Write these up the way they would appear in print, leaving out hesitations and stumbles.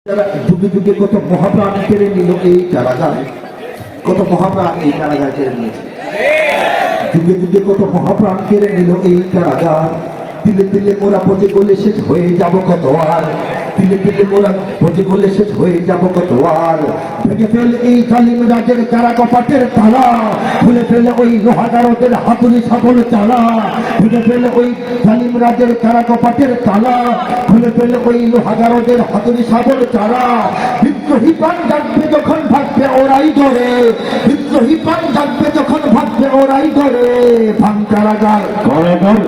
যুগে যুগে কত মহাপ্রাণ কেড়ে নিল এই কারাগার, কত মহাপ্রাণ এই কারাগার কেড়ে নিয়েছে। যুগে যুগে কত মহাপ্রাণ কেড়ে নিল এই কারাগার। তিলে তিলে মোরা পচে গলে শেষ হয়ে যাব কত আর, তিলে তিলে মোরা পচে গলে শেষ হয়ে যাব কত আর। ভেঙে ফেল এই জালিম রাজের কারা কপাটের তালা, খুলে ফেলে ওই লোহাগারদের হাতুড়ি সফল চালা। ভেঙে ফেলে ওই জালিম রাজের কারা কপাটের তালা, খুলে ফেলে ওই লোহাগারদের হাতুড়ি সফল চালা। বিদ্রোহী প্রাণ জাগবে যখন ভাববে ওরাই ধরে, বিদ্রোহী প্রাণ জাগবে যখন ভাববে ওরাই ধরে। ভাঙ কারাগার কারাগার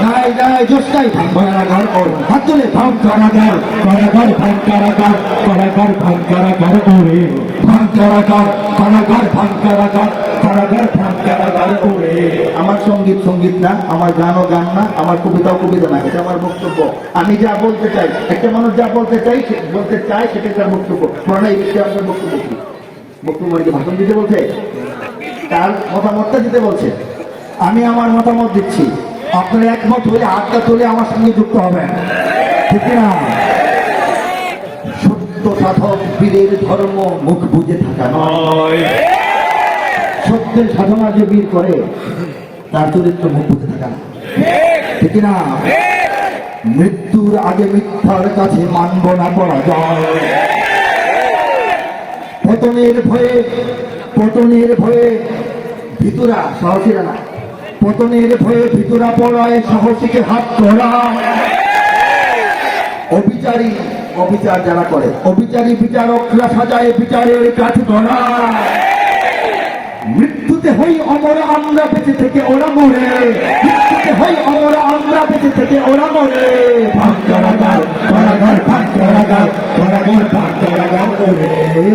নাই নাই জোশ নাই, ভাঙ কারাগার ওর হাত তুলে ভাঙ কারাগার কারাগার ভাঙ কারাগার কারাগার ভাঙ কারাগার ওরে। ভাঙ কারাগার কারাগার ভাঙ কারাগার কারাগার ভাঙ কারাগার ওরে। আমার সঙ্গীত সঙ্গীত না, আমার গানও গান না, আমার কবিতাও কবিতা না, এটা আমার বক্তব্য। আমি যা বলতে চাই, একটা মানুষ যা বলতে চাই সেটা তার বক্তব্য। পড়া এই বিষয়ে আপনার বক্তব্য কি? বক্তব্য মানে ভাষণ দিতে বলছে, তার মতামতটা দিতে বলছে। আমি আমার মতামত দিচ্ছি, আপনার একমত হলে হাতটা তুলে আমার সঙ্গে যুক্ত হবেন, ঠিক না? সত্য সাধক বীরের ধর্ম মুখ বুঝে থাকা নয়, সত্যের সাধনা যে বীর করে তার চরিত্র মুখ বুঝে থাকা না, ঠিক না? মৃত্যুর আগে মিথ্যার কাছে মানব না পরাজয়। পতনের ভয়ে ভিতরা সাহসীরা না, পতনের ভয়ে ভিতরা পড়ায় সাহসীকে হাত ধরা। অবিচার যারা করে, অবিচারী বিচারকরা সাজায় বিচারের কাঠ ধরা। মৃত্যুতে হই অমর আমরা বেঁচে থেকে ওরা মরে, মৃত্যুতে হই অমর আমরা বেঁচে থেকে ওরা মরে। ভাঙ কারাগার কারাগার ভাঙ কারাগার কারাগার ভাঙ কারাগার ওরে।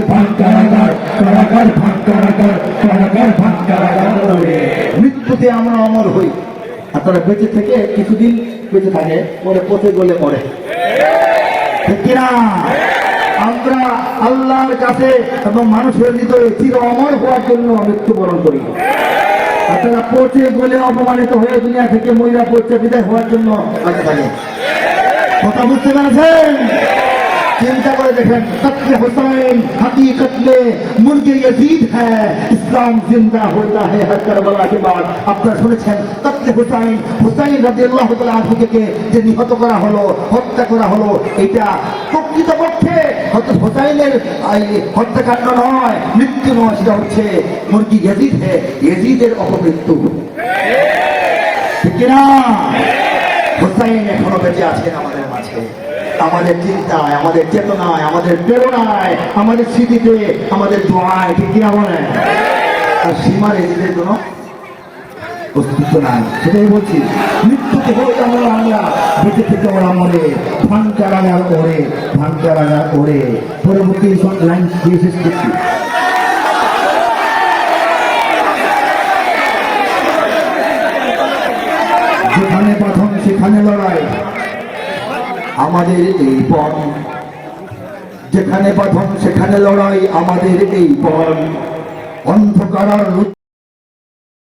ভাঙ কারাগার কারাগার ভাঙ কারাগার কারাগার ভাঙ কারাগার ওরে। মৃত্যুতে আমরা অমর হই, আপনারা বেঁচে থেকে কিছুদিন বেঁচে থাকে, পরে পচে গলে মরে, ঠিক না? আমরা আল্লাহর কাছে এবং মানুষের হৃদয়ে চির অমর হওয়ার জন্য মৃত্যুবরণ করি। আপনারা পচে গলে অপমানিত হয়ে দুনিয়া থেকে মহিলা পচে বিদায় হওয়ার জন্য বেঁচে থাকে। কথা বুঝতে পেরেছেন? চিন্তা করে দেখেন, कत्ल हुसैन हकीकत में मुल्क यजीद है, इस्लाम जिंदा होता है हर करबला के बाद। আপনারা শুনেছেন कत्ल হুসাইন রাদিয়াল্লাহু তাআলা আনহুকে যে নিহত করা হলো, হত্যা করা হলো, এটা প্রকৃতপক্ষে হযরত হুসাইনের হত্যাকাণ্ড নয়, মৃত্যু নয়, সেটা হচ্ছে মুলকি ইয়াজিদ है, ইয়াজিদের অপমৃত্যু, ঠিক না? হুসাইন এখনো বেঁচে আছেন আমাদের মাঝে, আমাদের চিন্তায়, আমাদের চেতনায়, আমাদের প্রেরণায়, আমাদের স্মৃতিতে, আমাদের দোয়ায়, ঠিক কিনা বলেন? আর সীমার এদের কোনো অস্তিত্ব নাই, সেটাই বলছি। মৃত্যুতে হয়ে আমরা বেঁচে থেকে ওরা মরে। ভাঙ কারাগার ওরে, ভাঙ কারাগার ওরে। পরবর্তী লাইন দিয়ে শেষ করছি। যেখানে প্রথম সেখানে লড়াই আমাদের এই পণ, যেখানে প্রথম সেখানে লড়াই আমাদের এই পণ। অন্ধকার